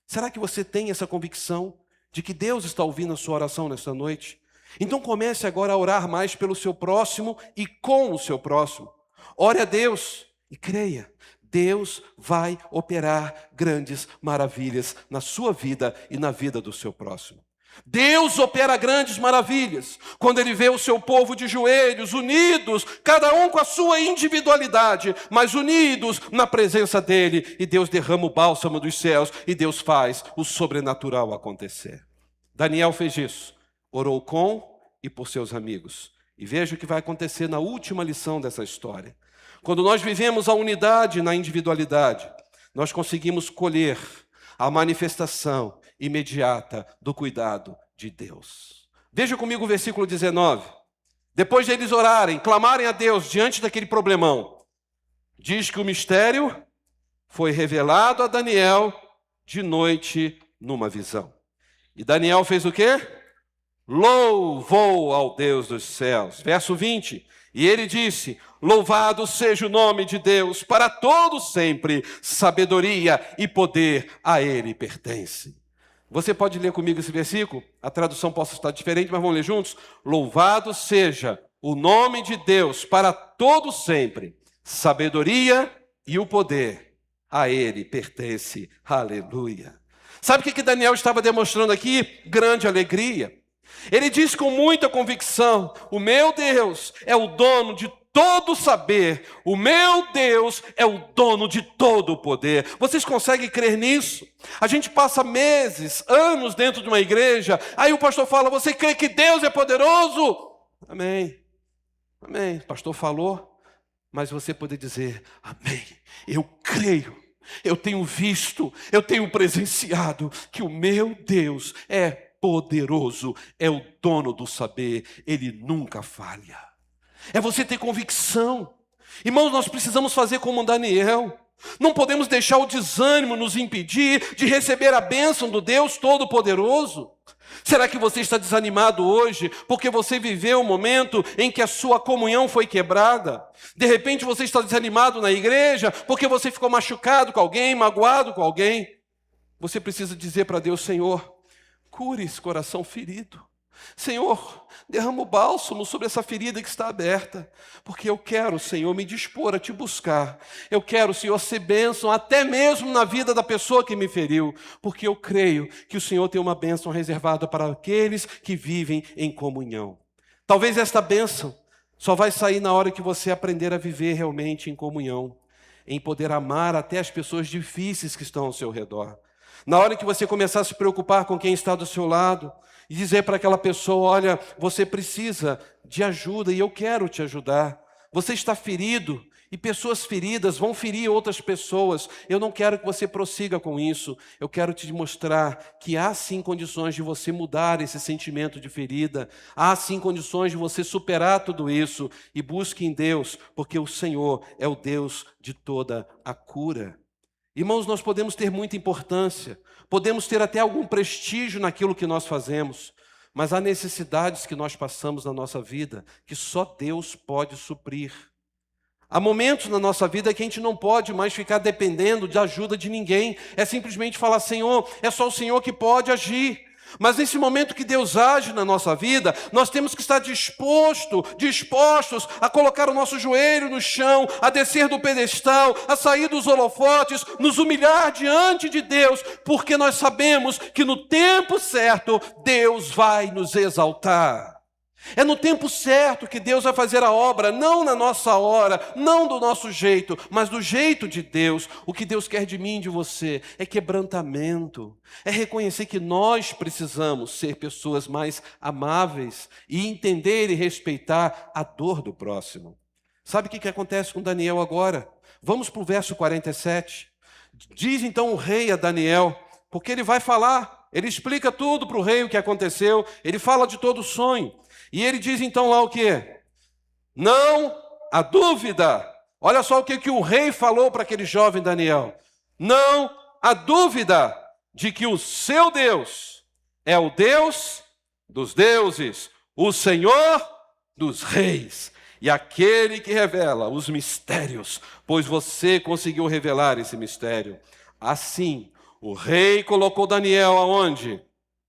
Será que você tem essa convicção de que Deus está ouvindo a sua oração nesta noite? Então comece agora a orar mais pelo seu próximo e com o seu próximo. Ore a Deus e creia. Deus vai operar grandes maravilhas na sua vida e na vida do seu próximo. Deus opera grandes maravilhas quando Ele vê o seu povo de joelhos, unidos, cada um com a sua individualidade, mas unidos na presença dEle. E Deus derrama o bálsamo dos céus e Deus faz o sobrenatural acontecer. Daniel fez isso, orou com e por seus amigos. E veja o que vai acontecer na última lição dessa história. Quando nós vivemos a unidade na individualidade, nós conseguimos colher a manifestação imediata do cuidado de Deus. Veja comigo o versículo 19. Depois de eles orarem, clamarem a Deus diante daquele problemão, diz que o mistério foi revelado a Daniel de noite numa visão. E Daniel fez o quê? Louvou ao Deus dos céus. Verso 20. E ele disse, louvado seja o nome de Deus para todo sempre, sabedoria e poder a Ele pertence. Você pode ler comigo esse versículo? A tradução possa estar diferente, mas vamos ler juntos? Louvado seja o nome de Deus para todo sempre, sabedoria e o poder a Ele pertence. Aleluia. Sabe o que Daniel estava demonstrando aqui? Grande alegria. Ele diz com muita convicção, o meu Deus é o dono de todo saber, o meu Deus é o dono de todo o poder. Vocês conseguem crer nisso? A gente passa meses, anos dentro de uma igreja, aí o pastor fala, você crê que Deus é poderoso? Amém, amém, o pastor falou, mas você pode dizer, amém, eu creio. Eu tenho visto, eu tenho presenciado que o meu Deus é poderoso, é o dono do saber, Ele nunca falha. É você ter convicção. Irmãos, nós precisamos fazer como Daniel. Não podemos deixar o desânimo nos impedir de receber a bênção do Deus Todo-Poderoso. Será que você está desanimado hoje porque você viveu um momento em que a sua comunhão foi quebrada? De repente você está desanimado na igreja porque você ficou machucado com alguém, magoado com alguém. Você precisa dizer para Deus, Senhor, cure esse coração ferido. Senhor, derrama o bálsamo sobre essa ferida que está aberta, porque eu quero, Senhor, me dispor a te buscar. Eu quero, Senhor, ser bênção até mesmo na vida da pessoa que me feriu, porque eu creio que o Senhor tem uma bênção reservada para aqueles que vivem em comunhão. Talvez esta bênção só vai sair na hora que você aprender a viver realmente em comunhão, em poder amar até as pessoas difíceis que estão ao seu redor. Na hora que você começar a se preocupar com quem está do seu lado, e dizer para aquela pessoa, olha, você precisa de ajuda e eu quero te ajudar. Você está ferido e pessoas feridas vão ferir outras pessoas. Eu não quero que você prossiga com isso. Eu quero te mostrar que há sim condições de você mudar esse sentimento de ferida. Há sim condições de você superar tudo isso e busque em Deus, porque o Senhor é o Deus de toda a cura. Irmãos, nós podemos ter muita importância, podemos ter até algum prestígio naquilo que nós fazemos, mas há necessidades que nós passamos na nossa vida que só Deus pode suprir. Há momentos na nossa vida que a gente não pode mais ficar dependendo de ajuda de ninguém. É simplesmente falar, Senhor, é só o Senhor que pode agir. Mas nesse momento que Deus age na nossa vida, nós temos que estar dispostos a colocar o nosso joelho no chão, a descer do pedestal, a sair dos holofotes, nos humilhar diante de Deus, porque nós sabemos que no tempo certo Deus vai nos exaltar. É no tempo certo que Deus vai fazer a obra, não na nossa hora, não do nosso jeito, mas do jeito de Deus. O que Deus quer de mim e de você é quebrantamento, é reconhecer que nós precisamos ser pessoas mais amáveis e entender e respeitar a dor do próximo. Sabe o que acontece com Daniel agora? Vamos para o verso 47. Diz então o rei a Daniel, porque ele vai falar, ele explica tudo para o rei o que aconteceu, ele fala de todo o sonho. E ele diz então lá o quê? Não há dúvida. Olha só o que o rei falou para aquele jovem Daniel. Não há dúvida de que o seu Deus é o Deus dos deuses, o Senhor dos reis, e aquele que revela os mistérios, pois você conseguiu revelar esse mistério. Assim, o rei colocou Daniel aonde?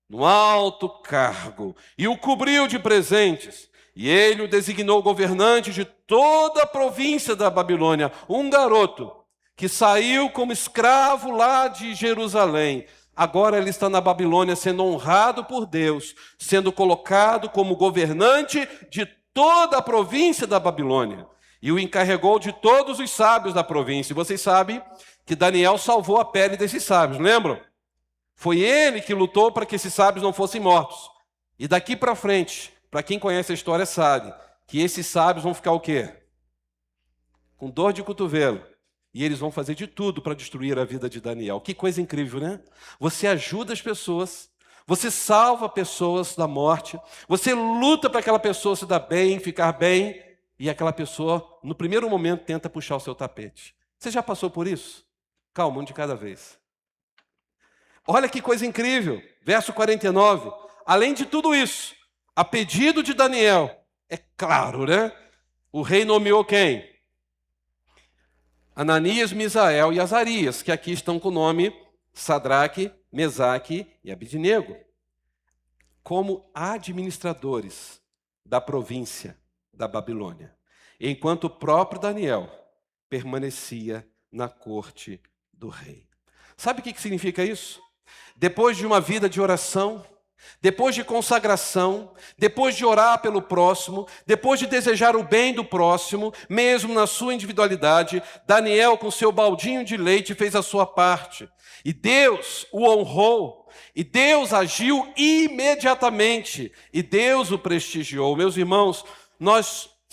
No alto cargo, e o cobriu de presentes, e ele o designou governante de toda a província da Babilônia, um garoto que saiu como escravo lá de Jerusalém. Agora ele está na Babilônia sendo honrado por Deus, sendo colocado como governante de toda a província da Babilônia, e o encarregou de todos os sábios da província. E vocês sabem que Daniel salvou a pele desses sábios, lembram? Foi ele que lutou para que esses sábios não fossem mortos. E daqui para frente, para quem conhece a história sabe, que esses sábios vão ficar o quê? Com dor de cotovelo. E eles vão fazer de tudo para destruir a vida de Daniel. Que coisa incrível, né? Você ajuda as pessoas, você salva pessoas da morte, você luta para aquela pessoa se dar bem, ficar bem, e aquela pessoa, no primeiro momento, tenta puxar o seu tapete. Você já passou por isso? Calma, um de cada vez. Olha que coisa incrível, verso 49. Além de tudo isso, a pedido de Daniel, é claro, né? O rei nomeou quem? Ananias, Misael e Azarias, que aqui estão com o nome Sadraque, Mesaque e Abidnego, como administradores da província da Babilônia, enquanto o próprio Daniel permanecia na corte do rei. Sabe o que significa isso? Depois de uma vida de oração, depois de consagração, depois de orar pelo próximo, depois de desejar o bem do próximo, mesmo na sua individualidade, Daniel, com seu baldinho de leite, fez a sua parte. E Deus o honrou, e Deus agiu imediatamente, e Deus o prestigiou. Meus irmãos,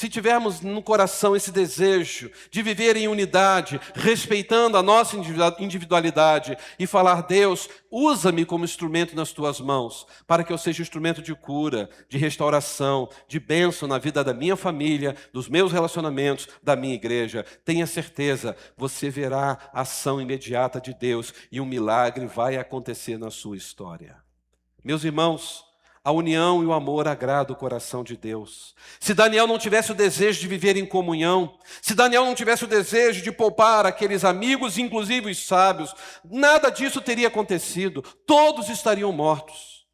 se tivermos no coração esse desejo de viver em unidade, respeitando a nossa individualidade e falar, Deus, usa-me como instrumento nas tuas mãos, para que eu seja instrumento de cura, de restauração, de bênção na vida da minha família, dos meus relacionamentos, da minha igreja. Tenha certeza, você verá a ação imediata de Deus e um milagre vai acontecer na sua história. Meus irmãos, a união e o amor agradam o coração de Deus. Se Daniel não tivesse o desejo de viver em comunhão, se Daniel não tivesse o desejo de poupar aqueles amigos, inclusive os sábios, nada disso teria acontecido, todos estariam mortos.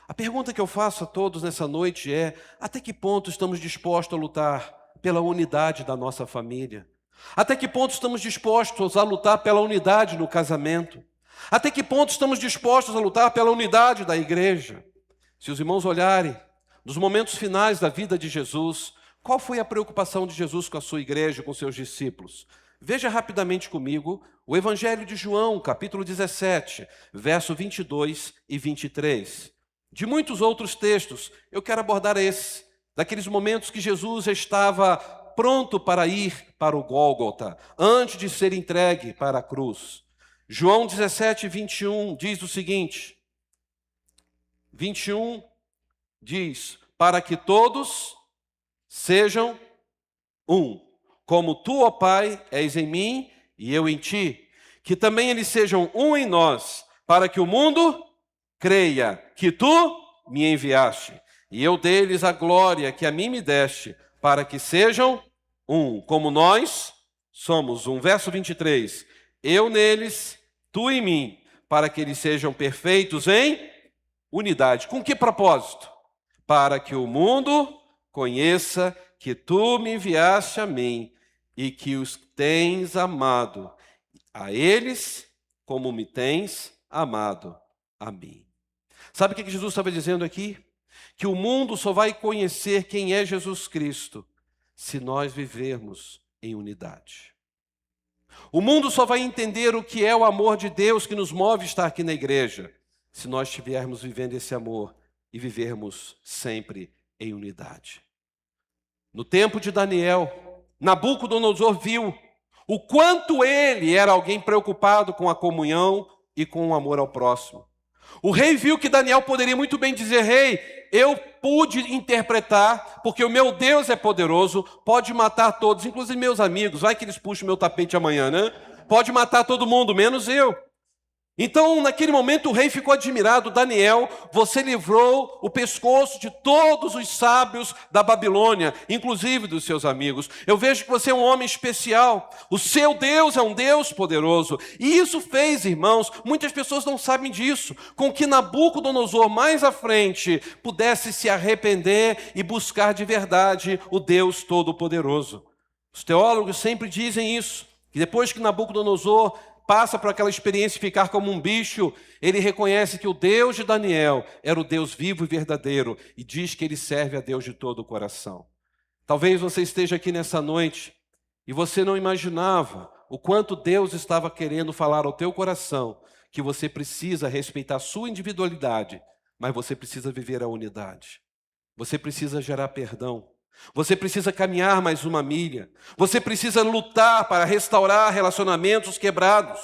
A pergunta que eu faço a todos nessa noite é: até que ponto estamos dispostos a lutar pela unidade da nossa família? Até que ponto estamos dispostos a lutar pela unidade no casamento? Até que ponto estamos dispostos a lutar pela unidade da igreja? Se os irmãos olharem nos momentos finais da vida de Jesus, qual foi a preocupação de Jesus com a sua igreja, com seus discípulos? Veja rapidamente comigo o Evangelho de João, capítulo 17, verso 22 e 23. De muitos outros textos, eu quero abordar esse, daqueles momentos que Jesus estava pronto para ir para o Gólgota, antes de ser entregue para a cruz. João 17, 21 diz o seguinte: 21 diz, para que todos sejam um, como tu, ó Pai, és em mim e eu em ti, que também eles sejam um em nós, para que o mundo creia que tu me enviaste, e eu dei-lhes a glória que a mim me deste, para que sejam um, como nós somos um. Verso 23, eu neles, tu em mim, para que eles sejam perfeitos em unidade. Com que propósito? Para que o mundo conheça que tu me enviaste a mim e que os tens amado a eles como me tens amado a mim. Sabe o que Jesus estava dizendo aqui? Que o mundo só vai conhecer quem é Jesus Cristo se nós vivermos em unidade. O mundo só vai entender o que é o amor de Deus que nos move a estar aqui na igreja se nós estivermos vivendo esse amor e vivermos sempre em unidade. No tempo de Daniel, Nabucodonosor viu o quanto ele era alguém preocupado com a comunhão e com o amor ao próximo. O rei viu que Daniel poderia muito bem dizer: rei, eu pude interpretar, porque o meu Deus é poderoso, pode matar todos, inclusive meus amigos, vai que eles puxam meu tapete amanhã, né? Pode matar todo mundo, menos eu. Então, naquele momento, o rei ficou admirado. Daniel, você livrou o pescoço de todos os sábios da Babilônia, inclusive dos seus amigos. Eu vejo que você é um homem especial. O seu Deus é um Deus poderoso. E isso fez, irmãos, muitas pessoas não sabem disso, com que Nabucodonosor, mais à frente, pudesse se arrepender e buscar de verdade o Deus Todo-Poderoso. Os teólogos sempre dizem isso, que depois que Nabucodonosor passa por aquela experiência de ficar como um bicho, ele reconhece que o Deus de Daniel era o Deus vivo e verdadeiro e diz que ele serve a Deus de todo o coração. Talvez você esteja aqui nessa noite e você não imaginava o quanto Deus estava querendo falar ao teu coração, que você precisa respeitar a sua individualidade, mas você precisa viver a unidade. Você precisa gerar perdão. Você precisa caminhar mais uma milha. Você precisa lutar para restaurar relacionamentos quebrados.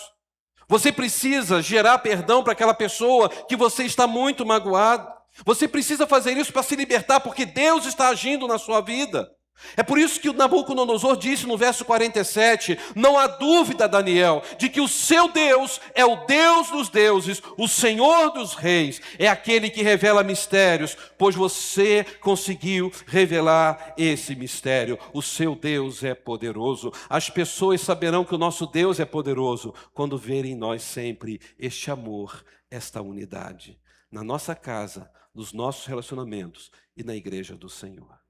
Você precisa gerar perdão para aquela pessoa que você está muito magoado. Você precisa fazer isso para se libertar, porque Deus está agindo na sua vida. É por isso que o Nabucodonosor disse no verso 47, não há dúvida, Daniel, de que o seu Deus é o Deus dos deuses, o Senhor dos reis, é aquele que revela mistérios, pois você conseguiu revelar esse mistério. O seu Deus é poderoso. As pessoas saberão que o nosso Deus é poderoso quando verem em nós sempre este amor, esta unidade, na nossa casa, nos nossos relacionamentos e na igreja do Senhor.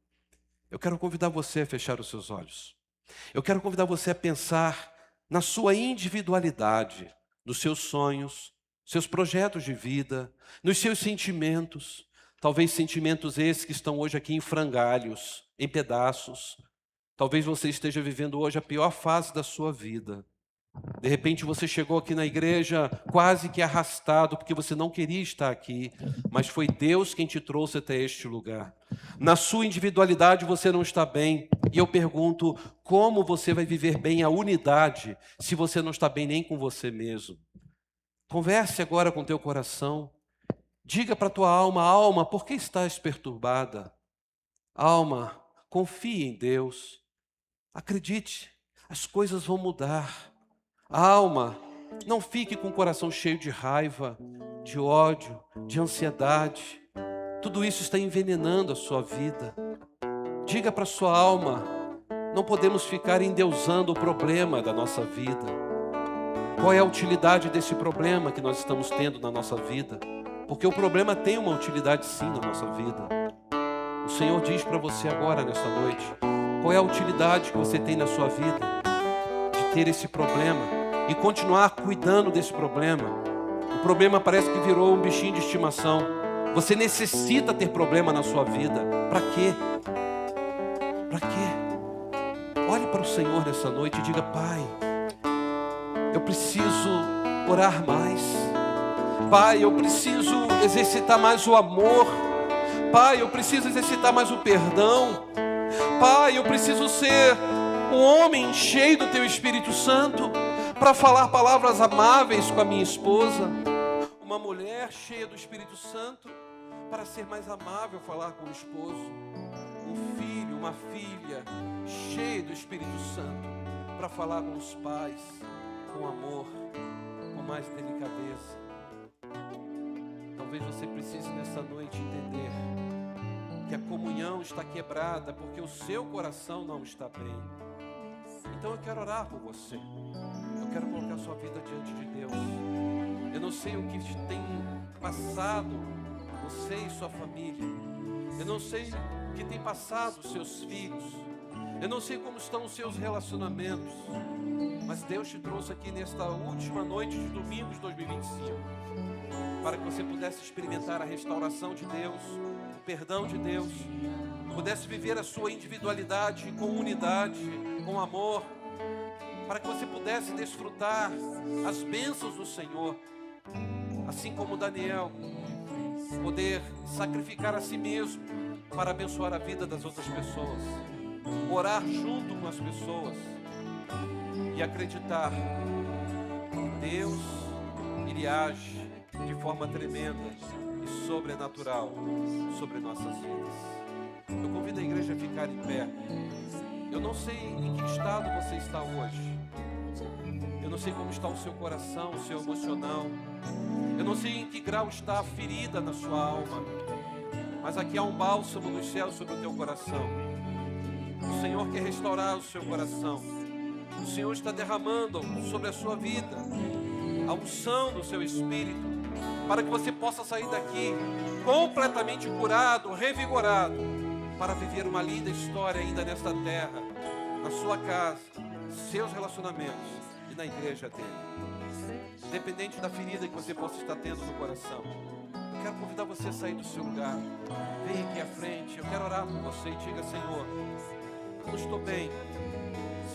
Eu quero convidar você a fechar os seus olhos. Eu quero convidar você a pensar na sua individualidade, nos seus sonhos, seus projetos de vida, nos seus sentimentos. Talvez sentimentos esses que estão hoje aqui em frangalhos, em pedaços. Talvez você esteja vivendo hoje a pior fase da sua vida. De repente você chegou aqui na igreja quase que arrastado, porque você não queria estar aqui, mas foi Deus quem te trouxe até este lugar. Na sua individualidade você não está bem, e eu pergunto, como você vai viver bem a unidade se você não está bem nem com você mesmo? Converse agora com teu coração, diga para a tua alma, alma, por que estás perturbada? Alma, confie em Deus, acredite, as coisas vão mudar. Alma, não fique com o coração cheio de raiva, de ódio, de ansiedade. Tudo isso está envenenando a sua vida. Diga para a sua alma, não podemos ficar endeusando o problema da nossa vida. Qual é a utilidade desse problema que nós estamos tendo na nossa vida? Porque o problema tem uma utilidade sim na nossa vida. O Senhor diz para você agora, nessa noite, qual é a utilidade que você tem na sua vida de ter esse problema e continuar cuidando desse problema. O problema parece que virou um bichinho de estimação. Você necessita ter problema na sua vida. Para quê? Para quê? Olhe para o Senhor nessa noite e diga, Pai, eu preciso orar mais. Pai, eu preciso exercitar mais o amor. Pai, eu preciso exercitar mais o perdão. Pai, eu preciso ser um homem cheio do Teu Espírito Santo para falar palavras amáveis com a minha esposa. Uma mulher cheia do Espírito Santo para ser mais amável falar com o esposo. Um filho, uma filha cheia do Espírito Santo para falar com os pais. com amor, com mais delicadeza. Talvez você precise nessa noite entender que a comunhão está quebrada porque o seu coração não está bem. Então eu quero orar por você. Eu quero colocar sua vida diante de Deus. Eu não sei o que tem passado você e sua família. Eu não sei o que tem passado os seus filhos. Eu não sei como estão os seus relacionamentos. Mas Deus te trouxe aqui nesta última noite de domingo de 2025 para que você pudesse experimentar a restauração de Deus, o perdão de Deus, pudesse viver a sua individualidade com unidade, com amor, para que você pudesse desfrutar as bênçãos do Senhor, assim como Daniel, poder sacrificar a si mesmo para abençoar a vida das outras pessoas, orar junto com as pessoas e acreditar que Deus, Ele age de forma tremenda e sobrenatural sobre nossas vidas. Eu convido a igreja a ficar em pé. Eu não sei em que estado você está hoje. Eu não sei como está o seu coração, o seu emocional. Eu não sei em que grau está a ferida na sua alma. Mas aqui há um bálsamo dos céus sobre o teu coração. O Senhor quer restaurar o seu coração. O Senhor está derramando sobre a sua vida a unção do seu espírito, para que você possa sair daqui completamente curado, revigorado, para viver uma linda história ainda nesta terra, na sua casa, seus relacionamentos e na igreja dele. Independente da ferida que você possa estar tendo no coração, eu quero convidar você a sair do seu lugar. Vem aqui à frente, eu quero orar por você e diga: Senhor, eu não estou bem.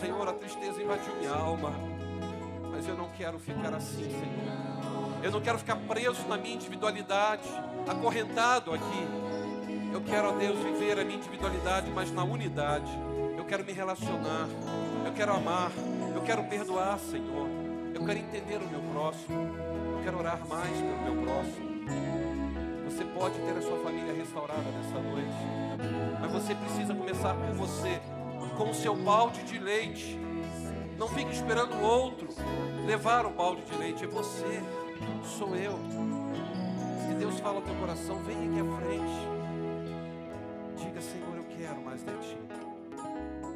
Senhor, a tristeza invadiu minha alma, mas eu não quero ficar assim, Senhor. Eu não quero ficar preso na minha individualidade, acorrentado aqui. Eu quero, ó Deus, viver a minha individualidade, mas na unidade. Eu quero me relacionar, eu quero amar, eu quero perdoar, Senhor. Eu quero entender o meu próximo, eu quero orar mais pelo meu próximo. Você pode ter a sua família restaurada nessa noite, mas você precisa começar por você, com o seu balde de leite. Não fique esperando o outro levar o balde de leite, é você. Sou eu. Se Deus fala ao teu coração, vem aqui à frente. Diga: Senhor, eu quero mais de ti.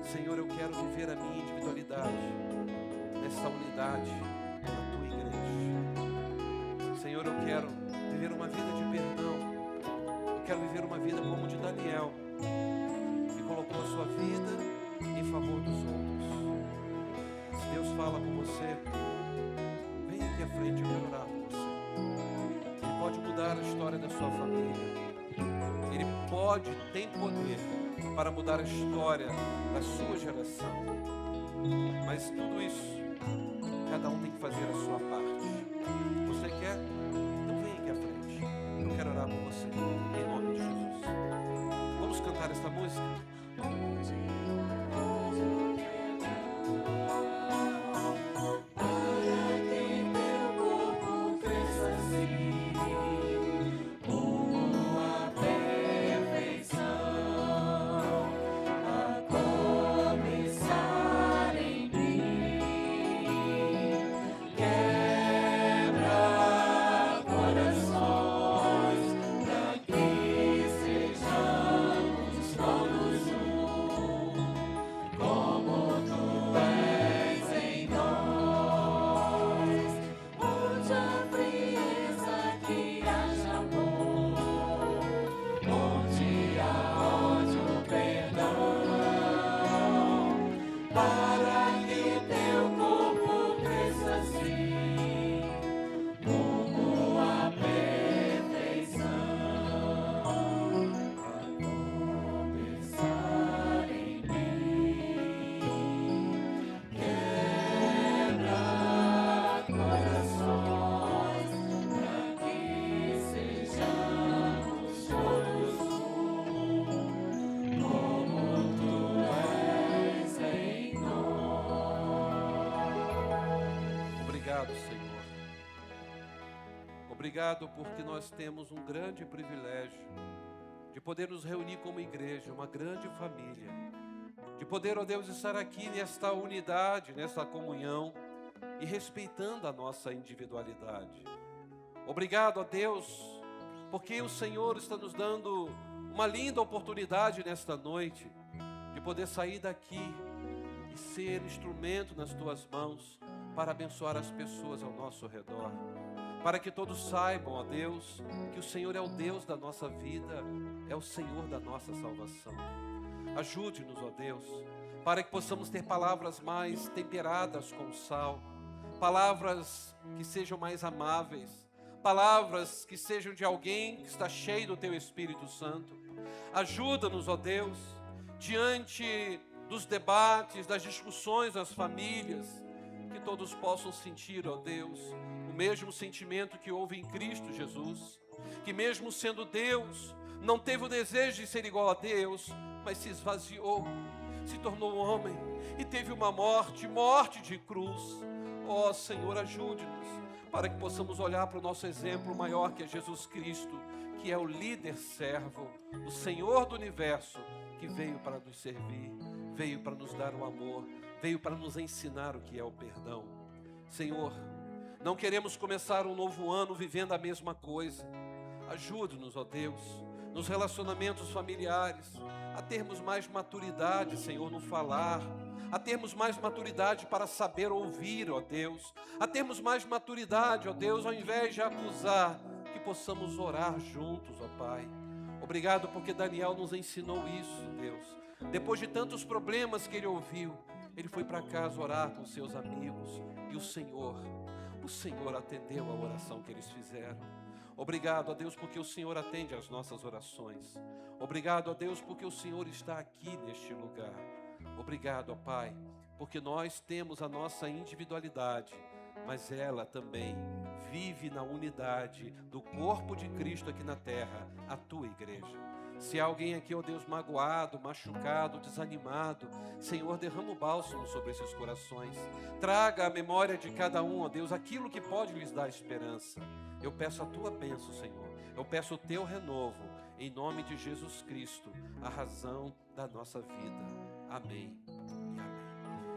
Senhor, eu quero viver a minha individualidade nessa unidade da tua igreja. Senhor, eu quero viver uma vida de perdão. Eu quero viver uma vida como de Daniel, que colocou a sua vida em favor dos outros. Se Deus fala com você, vem aqui à frente, eu quero orar por você. Ele pode mudar a história da sua família. Ele tem poder para mudar a história da sua geração. Mas tudo isso, cada um tem que fazer a sua parte. Você quer? Então vem aqui à frente. Eu quero orar por você, em nome de Jesus. Vamos cantar esta música? Obrigado, Senhor. Obrigado porque nós temos um grande privilégio de poder nos reunir como igreja, uma grande família, de poder, ó Deus, estar aqui nesta unidade, nesta comunhão, e respeitando a nossa individualidade. Obrigado a Deus, porque o Senhor está nos dando uma linda oportunidade nesta noite de poder sair daqui e ser instrumento nas tuas mãos para abençoar as pessoas ao nosso redor. Para que todos saibam, ó Deus, que o Senhor é o Deus da nossa vida, é o Senhor da nossa salvação. Ajude-nos, ó Deus, para que possamos ter palavras mais temperadas com sal, palavras que sejam mais amáveis, palavras que sejam de alguém que está cheio do Teu Espírito Santo. Ajuda-nos, ó Deus, diante dos debates, das discussões nas famílias, que todos possam sentir, ó Deus, o mesmo sentimento que houve em Cristo Jesus, que mesmo sendo Deus, não teve o desejo de ser igual a Deus, mas se esvaziou, se tornou homem e teve uma morte de cruz. Ó Senhor, ajude-nos para que possamos olhar para o nosso exemplo maior, que é Jesus Cristo, que é o líder servo, o Senhor do universo, que veio para nos servir, veio para nos dar o amor, veio para nos ensinar o que é o perdão. Senhor, não queremos começar um novo ano vivendo a mesma coisa. Ajude-nos, ó Deus, nos relacionamentos familiares, a termos mais maturidade, Senhor, no falar, a termos mais maturidade para saber ouvir, ó Deus, a termos mais maturidade, ó Deus, ao invés de acusar, que possamos orar juntos, ó Pai. Obrigado porque Daniel nos ensinou isso, Deus. Depois de tantos problemas que ele ouviu, ele foi para casa orar com seus amigos e o Senhor atendeu a oração que eles fizeram. Obrigado a Deus porque o Senhor atende às nossas orações. Obrigado a Deus porque o Senhor está aqui neste lugar. Obrigado, ó Pai, porque nós temos a nossa individualidade, mas ela também vive na unidade do corpo de Cristo aqui na terra, a tua igreja. Se há alguém aqui, ó Deus, magoado, machucado, desanimado, Senhor, derrama o bálsamo sobre esses corações. Traga à memória de cada um, ó Deus, aquilo que pode lhes dar esperança. Eu peço a tua bênção, Senhor. Eu peço o teu renovo, em nome de Jesus Cristo, a razão da nossa vida. Amém.